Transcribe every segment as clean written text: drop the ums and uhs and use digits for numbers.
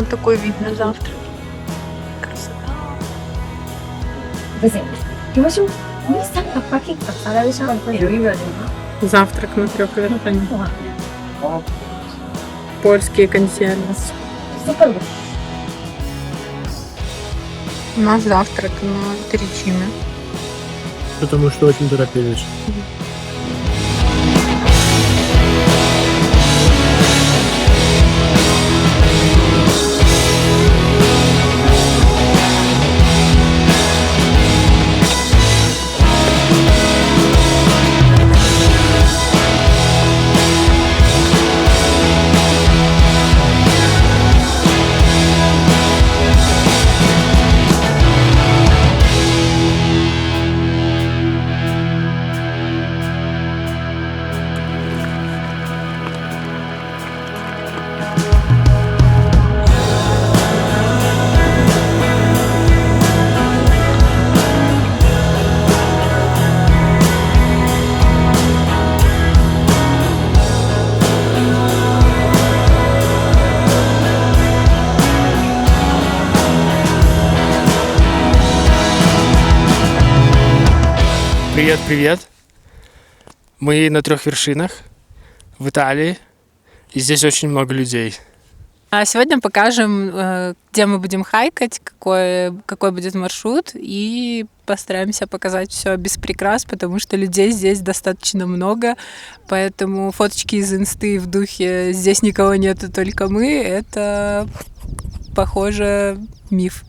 вот такой вид на завтрак. Красота. Завтрак на 3 вершинах. Польские консервы. У нас завтрак на Теречиме. Потому что очень торопились. Привет! Мы на 3 вершинах в Италии, и здесь очень много людей. А сегодня покажем, где мы будем хайкать, какой будет маршрут, и постараемся показать все без прикрас, потому что людей здесь достаточно много, поэтому фоточки из инсты в духе «здесь никого нету, только мы» — это, похоже, миф.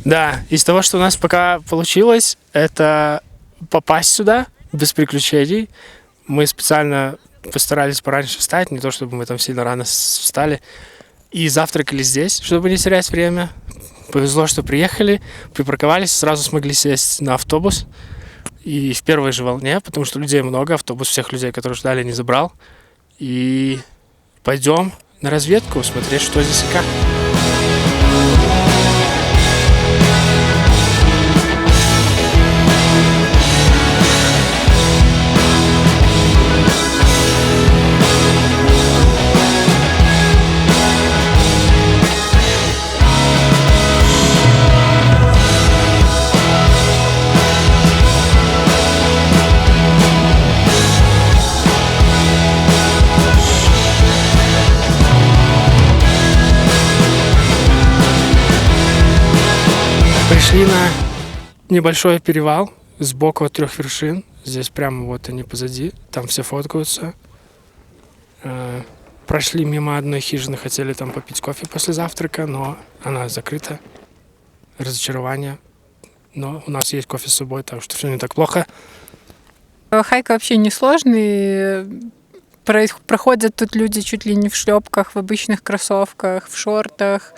Да, из того, что у нас пока получилось, это попасть сюда без приключений. Мы специально постарались пораньше встать, не то чтобы мы там сильно рано встали, и завтракали здесь, чтобы не терять время. Повезло, что приехали, припарковались, сразу смогли сесть на автобус. И в первой же волне, потому что людей много, автобус всех людей, которые ждали, не забрал. И пойдем на разведку, смотреть, что здесь и как. Пришли на небольшой перевал сбоку от 3 вершин. Здесь прямо вот они позади. Там все фоткаются. Прошли мимо одной хижины, хотели там попить кофе после завтрака, но она закрыта. Разочарование. Но у нас есть кофе с собой, так что все не так плохо. Хайк вообще несложный. Проходят тут люди чуть ли не в шлепках, в обычных кроссовках, в шортах.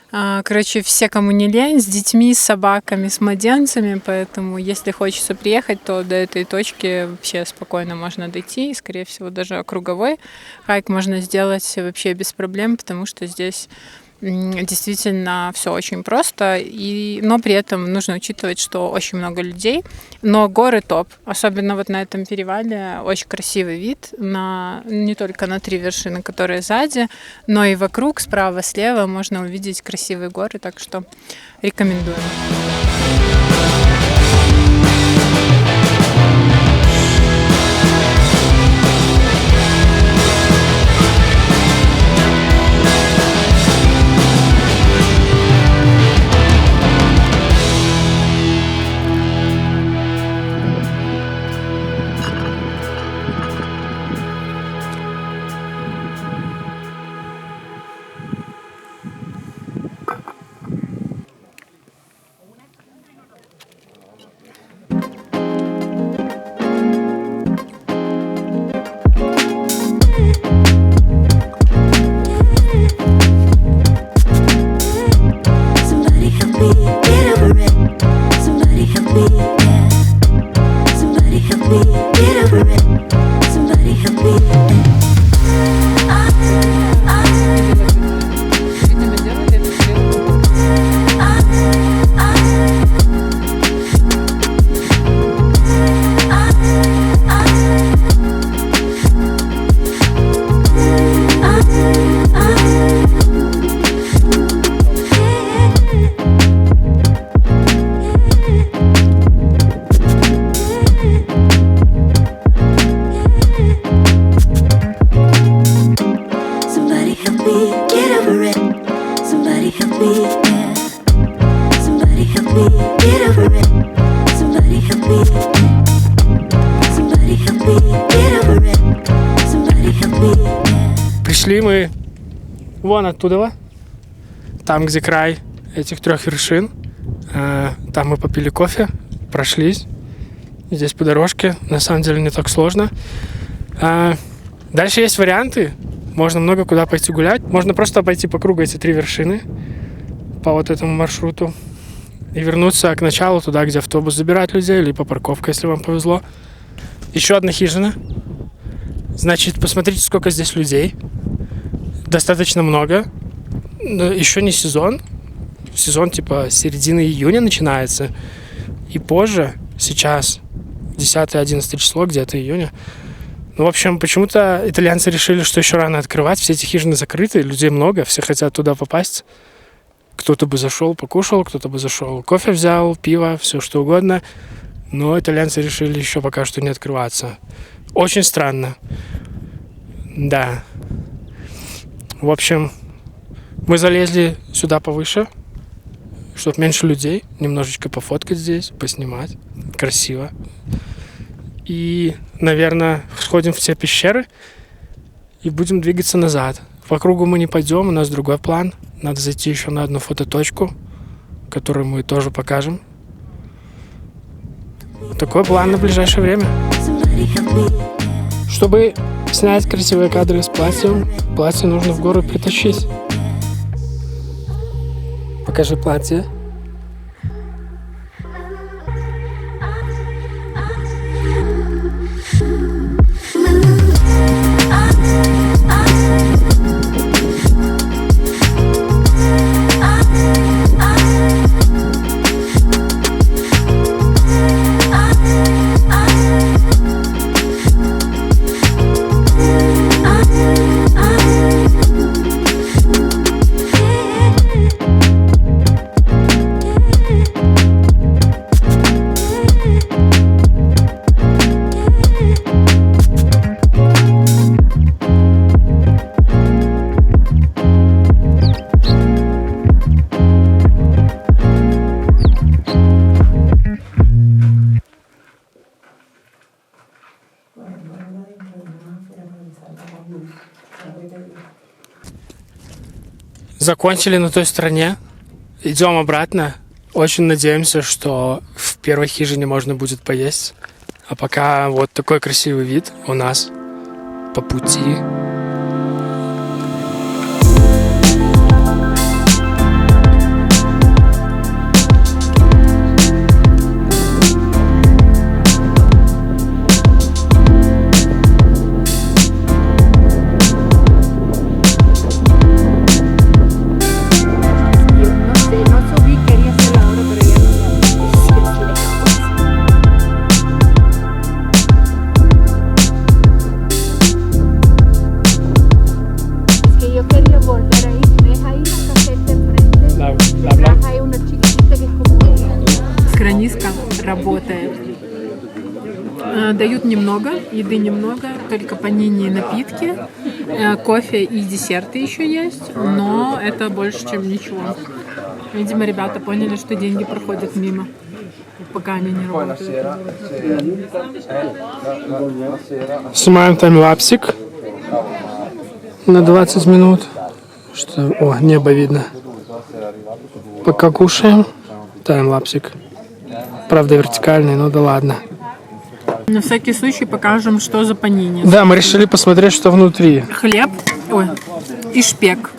Короче, все, кому не лень, с детьми, с собаками, с младенцами, поэтому если хочется приехать, то до этой точки вообще спокойно можно дойти, и, скорее всего, даже круговой хайк можно сделать вообще без проблем, потому что здесь действительно все очень просто, но при этом нужно учитывать, что очень много людей, но горы топ, особенно вот на этом перевале очень красивый вид, не только на 3 вершины, которые сзади, но и вокруг, справа, слева можно увидеть красивые горы, так что рекомендую. Пришли мы вон оттуда, там, где край этих 3 вершин. Там мы попили кофе, прошлись. Здесь по дорожке. На самом деле не так сложно. Дальше есть варианты. Можно много куда пойти гулять. Можно просто пойти по кругу эти 3 вершины по вот этому маршруту и вернуться к началу туда, где автобус забирает людей, либо парковка, если вам повезло. Еще одна хижина. Значит, посмотрите, сколько здесь людей. Достаточно много. Но еще не сезон. Сезон типа середины июня начинается. И позже, сейчас, 10-11 число, где-то июня. Ну, в общем, почему-то итальянцы решили, что еще рано открывать. Все эти хижины закрыты, людей много, все хотят туда попасть. Кто-то бы зашел, покушал, кто-то бы зашел, кофе взял, пиво, все что угодно. Но итальянцы решили еще пока что не открываться. Очень странно. Да. В общем, мы залезли сюда повыше, чтобы меньше людей, немножечко пофоткать здесь, поснимать. Красиво. И, наверное, сходим в те пещеры и будем двигаться назад. По кругу мы не пойдем, у нас другой план. Надо зайти еще на одну фототочку, которую мы тоже покажем. Такой план на ближайшее время. Чтобы снять красивые кадры с платьем, платье нужно в гору притащить. Покажи платье. Закончили на той стороне. Идем обратно. Очень надеемся, что в первой хижине можно будет поесть. А пока вот такой красивый вид у нас по пути. Хрониска работает. Дают немного, еды немного, только панини и напитки, кофе и десерты еще есть, но это больше, чем ничего. Видимо, ребята поняли, что деньги проходят мимо, пока они не работают. Снимаем таймлапсик на 20 минут. Что? О, небо видно. Пока кушаем. Таймлапсик. Правда, вертикальный, но да ладно. На всякий случай покажем, что за панини. Да, мы решили посмотреть, что внутри. Хлеб, и шпек.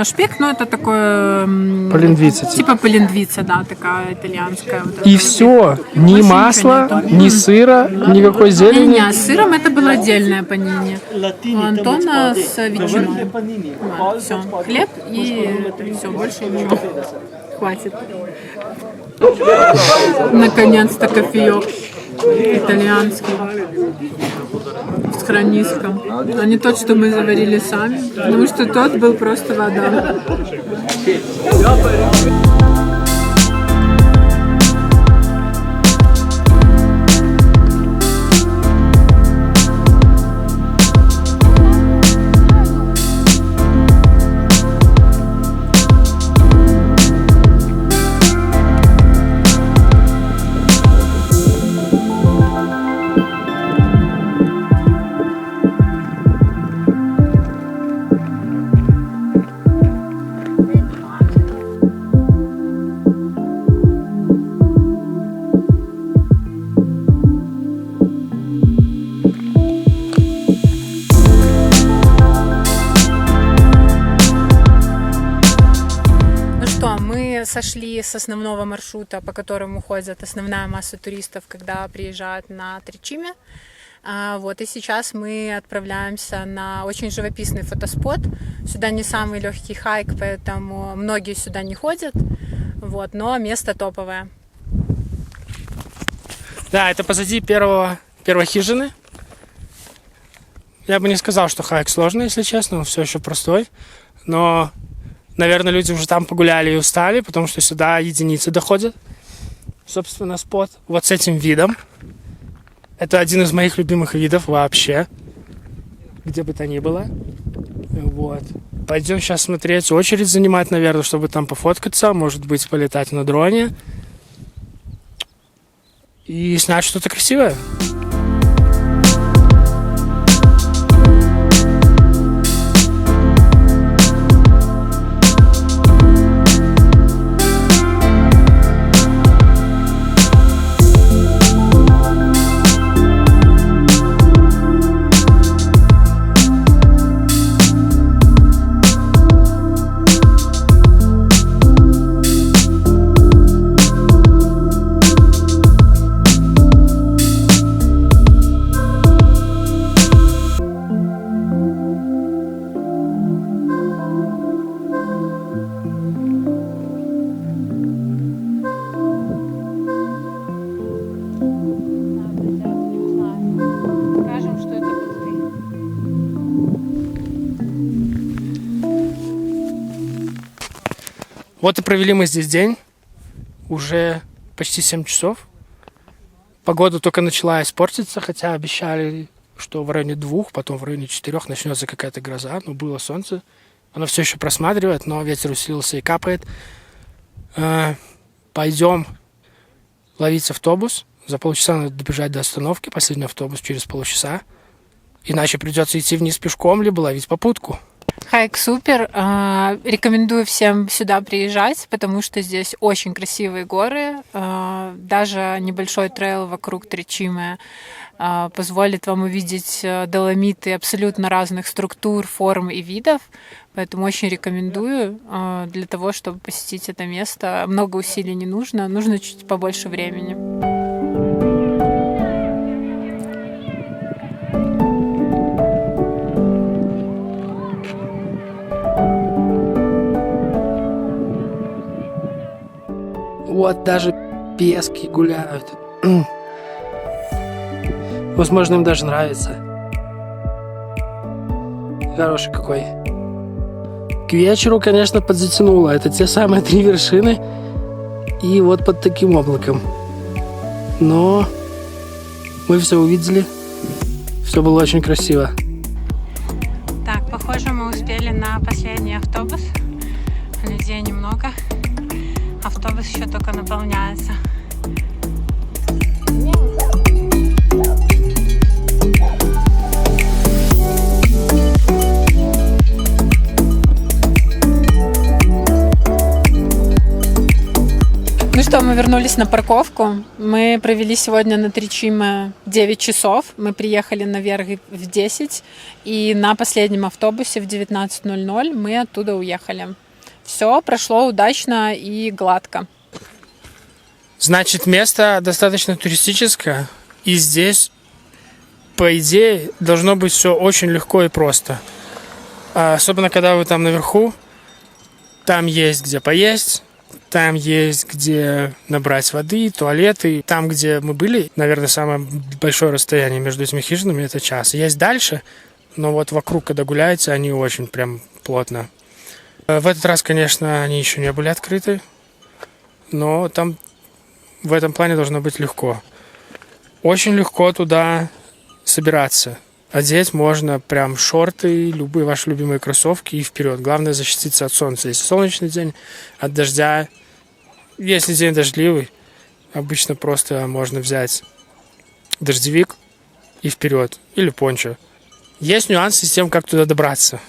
Шпек, ну это такое... Полиндвица. Типа полиндвица, да, такая итальянская. Вот и все. Ни масла, ни сыра, никакой зелени. Не, с сыром это было отдельное панини. У Антона с ветчиной. Вот, все. Хлеб и все, больше ничего. Хватит. Наконец-то кофеек итальянский с хрониском. А не тот, что мы заварили сами, потому что тот был просто вода. сошли с основного маршрута, по которому ходит основная масса туристов, когда приезжают на Тричиме. Вот, и сейчас мы отправляемся на очень живописный фотоспот. Сюда не самый легкий хайк, поэтому многие сюда не ходят. Вот, но место топовое. Да, это позади первой хижины. Я бы не сказал, что хайк сложный, если честно, он все еще простой. Но, наверное, люди уже там погуляли и устали, потому что сюда единицы доходят. Собственно, спот вот с этим видом. Это один из моих любимых видов вообще, где бы то ни было. Вот. Пойдем сейчас смотреть, очередь занимать, наверное, чтобы там пофоткаться, может быть, полетать на дроне и снять что-то красивое. Вот и провели мы здесь день, уже почти 7 часов. Погода только начала испортиться, хотя обещали, что в районе 2, потом в районе 4 начнется какая-то гроза, но было солнце. Оно все еще просматривает, но ветер усилился и капает. Пойдем ловить автобус. За полчаса надо добежать до остановки, последний автобус через полчаса. Иначе придется идти вниз пешком, либо ловить попутку. Хайк супер. Рекомендую всем сюда приезжать, потому что здесь очень красивые горы. Даже небольшой трейл вокруг Тричиме позволит вам увидеть доломиты абсолютно разных структур, форм и видов. Поэтому очень рекомендую для того, чтобы посетить это место. Много усилий не нужно, нужно чуть побольше времени. Вот даже пески гуляют. Возможно, им даже нравится. Хороший какой. К вечеру, конечно, подзатянуло. Это те самые 3 вершины. И вот под таким облаком. Но мы все увидели. Все было очень красиво. Так, похоже, мы успели на последний автобус. Людей немного. Автобус еще только наполняется. Ну что, мы вернулись на парковку. Мы провели сегодня на Тричиме 9 часов. Мы приехали наверх в 10. И на последнем автобусе в 19:00 мы оттуда уехали. Все прошло удачно и гладко. Значит, место достаточно туристическое. И здесь, по идее, должно быть все очень легко и просто. Особенно, когда вы там наверху. Там есть где поесть. Там есть где набрать воды, туалеты. Там, где мы были, наверное, самое большое расстояние между этими хижинами — это час. Есть дальше, но вот вокруг, когда гуляете, они очень прям плотно. В этот раз, конечно, они еще не были открыты, но там в этом плане должно быть легко. Очень легко туда собираться. Одеть можно прям шорты, любые ваши любимые кроссовки и вперед. Главное защититься от солнца. Если солнечный день, от дождя. Если день дождливый, обычно просто можно взять дождевик и вперед. Или пончо. Есть нюансы с тем, как туда добраться.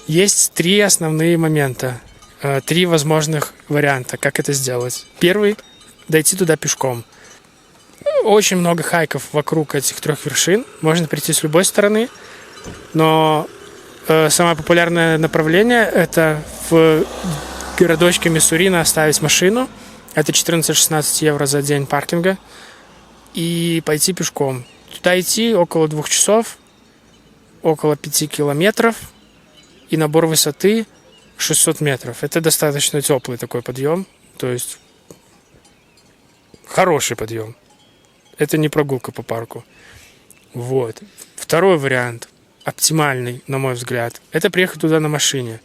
Есть 3 основные момента, 3 возможных варианта, как это сделать. Первый – дойти туда пешком. Очень много хайков вокруг этих 3 вершин. Можно прийти с любой стороны, но самое популярное направление – это в городочке Миссурино оставить машину. Это 14-16 евро за день паркинга. И пойти пешком. Туда идти около 2 часов, около 5 километров. И набор высоты 600 метров. Это достаточно теплый такой подъем. То есть хороший подъем. Это не прогулка по парку. Вот. Второй вариант, оптимальный, на мой взгляд, это приехать туда на машине.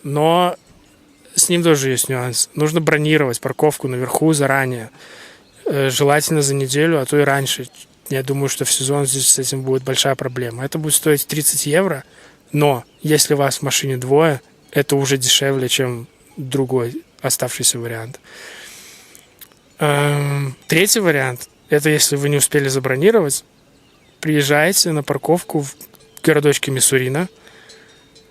Но с ним тоже есть нюанс. Нужно бронировать парковку наверху заранее. Желательно за неделю, а то и раньше. Я думаю, что в сезон здесь с этим будет большая проблема. Это будет стоить 30 евро, но если вас в машине двое, это уже дешевле, чем другой оставшийся вариант. Третий вариант, это если вы не успели забронировать, приезжаете на парковку в городочке Миссурино.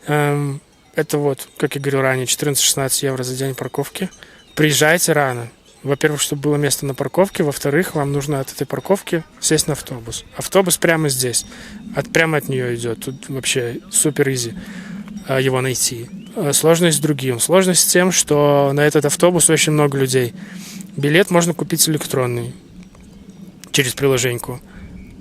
Это вот, как я говорил ранее, 14-16 евро за день парковки. Приезжайте рано. Во-первых, чтобы было место на парковке. Во-вторых, вам нужно от этой парковки сесть на автобус. Автобус прямо здесь. Прямо от нее идет. Тут вообще супер изи его найти. Сложность с другим. Сложность с тем, что на этот автобус очень много людей. Билет можно купить электронный через приложеньку.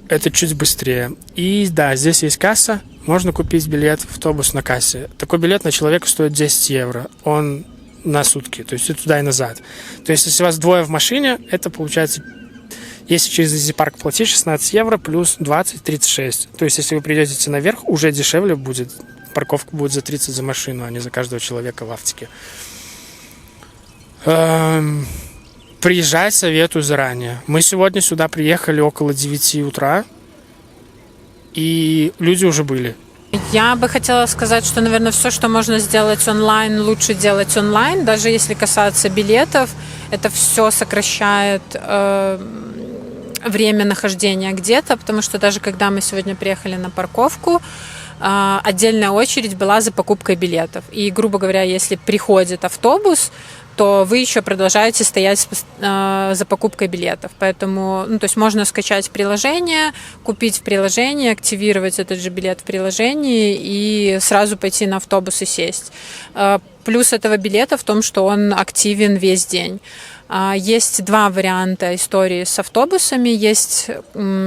Это чуть быстрее. И да, здесь есть касса. Можно купить билет в автобус на кассе. Такой билет на человека стоит 10 евро. Он на сутки, то есть и туда, и назад. То есть если у вас двое в машине, это получается, если через Easy-Park платить 16 евро плюс 20, 36. То есть если вы придете наверх, уже дешевле будет. Парковка будет за 30 за машину, а не за каждого человека в автике. Приезжать советую заранее. Мы сегодня сюда приехали около 9 утра, и люди уже были. Я бы хотела сказать, что, наверное, все, что можно сделать онлайн, лучше делать онлайн. Даже если касаться билетов, это все сокращает время нахождения где-то, потому что даже когда мы сегодня приехали на парковку, отдельная очередь была за покупкой билетов. И, грубо говоря, если приходит автобус, то вы еще продолжаете стоять за покупкой билетов. Поэтому, то есть можно скачать приложение, купить в приложении, активировать этот же билет в приложении и сразу пойти на автобус и сесть. Плюс этого билета в том, что он активен весь день. Есть два варианта истории с автобусами. Есть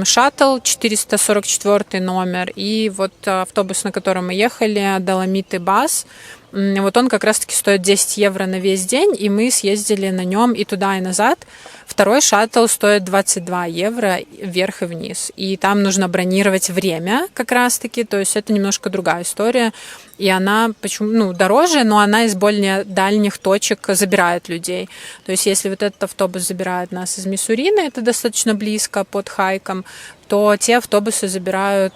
шаттл, 444 номер, и вот автобус, на котором мы ехали, Доломиты Бас. Вот он как раз-таки стоит 10 евро на весь день, и мы съездили на нем и туда, и назад. Второй шаттл стоит 22 евро вверх и вниз. И там нужно бронировать время как раз-таки, то есть это немножко другая история. И она дороже, но она из более дальних точек забирает людей. То есть если вот этот автобус забирает нас из Миссурино, это достаточно близко под Хайком, то те автобусы забирают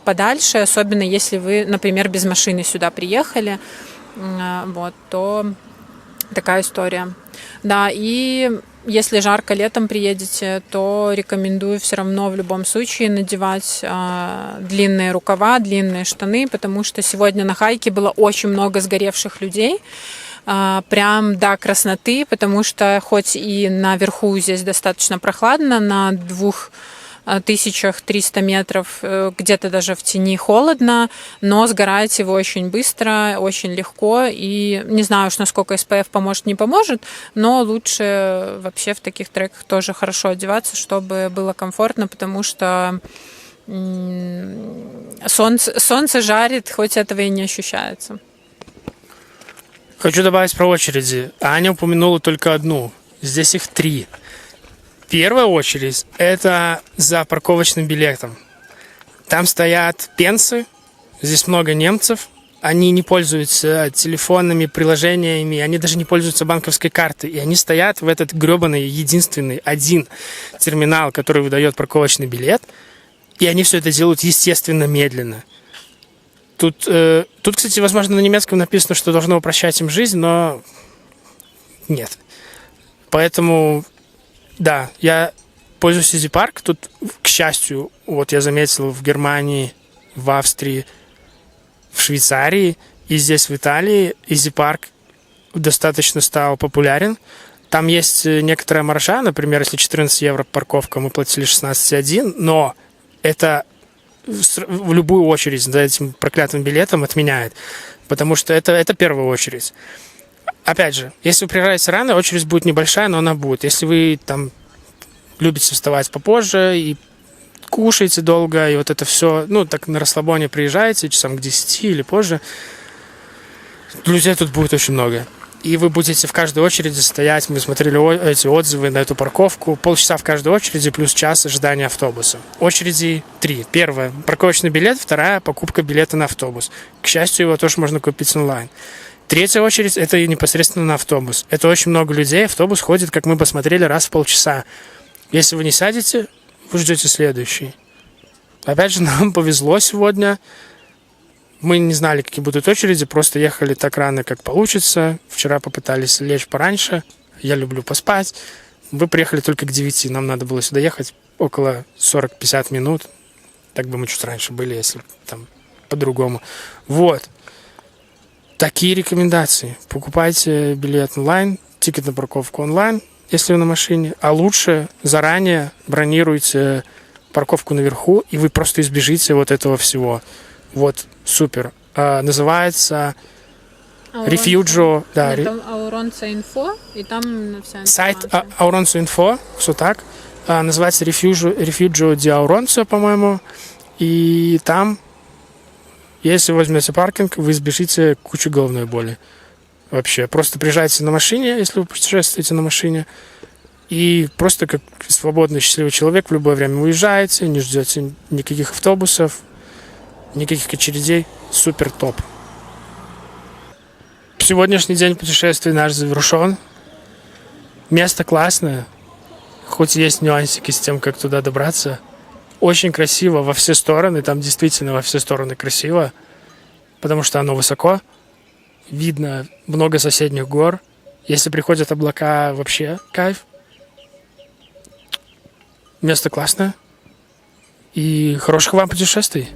подальше, особенно если вы, например, без машины сюда приехали, то такая история. Да, и если жарко летом приедете, то рекомендую все равно в любом случае надевать длинные рукава, длинные штаны, потому что сегодня на хайке было очень много сгоревших людей, прям до красноты, потому что хоть и наверху здесь достаточно прохладно, на 2300 метров, где-то даже в тени холодно, но сгорать его очень быстро, очень легко, и не знаю уж, насколько SPF поможет, не поможет, но лучше вообще в таких треках тоже хорошо одеваться, чтобы было комфортно, потому что солнце жарит, хоть этого и не ощущается. Хочу добавить про очереди. Аня упомянула только одну. Здесь их 3. Первая очередь – это за парковочным билетом. Там стоят пенсы, здесь много немцев. Они не пользуются телефонными приложениями, они даже не пользуются банковской картой. И они стоят в этот гребаный, единственный, один терминал, который выдает парковочный билет. И они все это делают, естественно, медленно. Тут, кстати, возможно, на немецком написано, что должно упрощать им жизнь, но нет. Поэтому... Да, я пользуюсь Easy-Park. Тут, к счастью, вот я заметил в Германии, в Австрии, в Швейцарии и здесь, в Италии, Easy-Park достаточно стал популярен. Там есть некоторая маржа, например, если 14 евро парковка, мы платили 16,1, но это в любую очередь за этим проклятым билетом отменяет. Потому что это первая очередь. Опять же, если вы приезжаете рано, очередь будет небольшая, но она будет. Если вы там любите вставать попозже и кушаете долго, и вот это все, ну, так на расслабоне приезжаете, часам к 10 или позже, людей тут будет очень много. И вы будете в каждой очереди стоять. Мы смотрели эти отзывы на эту парковку. Полчаса в каждой очереди плюс час ожидания автобуса. Очереди 3. Первая – парковочный билет. Вторая – покупка билета на автобус. К счастью, его тоже можно купить онлайн. Третья очередь – это непосредственно на автобус. Это очень много людей. Автобус ходит, как мы посмотрели, раз в полчаса. Если вы не сядете, вы ждете следующий. Опять же, нам повезло сегодня. Мы не знали, какие будут очереди, просто ехали так рано, как получится. Вчера попытались лечь пораньше. Я люблю поспать. Вы приехали только к 9. Нам надо было сюда ехать около 40-50 минут. Так бы мы чуть раньше были, если там по-другому. Вот. Такие рекомендации. Покупайте билет онлайн, тикет на парковку онлайн, если вы на машине. А лучше заранее бронируйте парковку наверху, и вы просто избежите вот этого всего. Вот, супер. Называется Refugio. Да, там Auronza.info, и там вся информация. Сайт Auronza.info, все так. Называется Refugio di Auronza, по-моему. И там, если возьмете паркинг, вы избежите кучу головной боли. Вообще. Просто приезжайте на машине, если вы путешествуете на машине. И просто как свободный, счастливый человек в любое время уезжаете, не ждете никаких автобусов, никаких очередей. Супер топ. Сегодняшний день путешествий наш завершен. Место классное. Хоть есть нюансики с тем, как туда добраться. Очень красиво во все стороны. Там действительно во все стороны красиво. Потому что оно высоко. Видно много соседних гор. Если приходят облака, вообще кайф. Место классное. И хороших вам путешествий.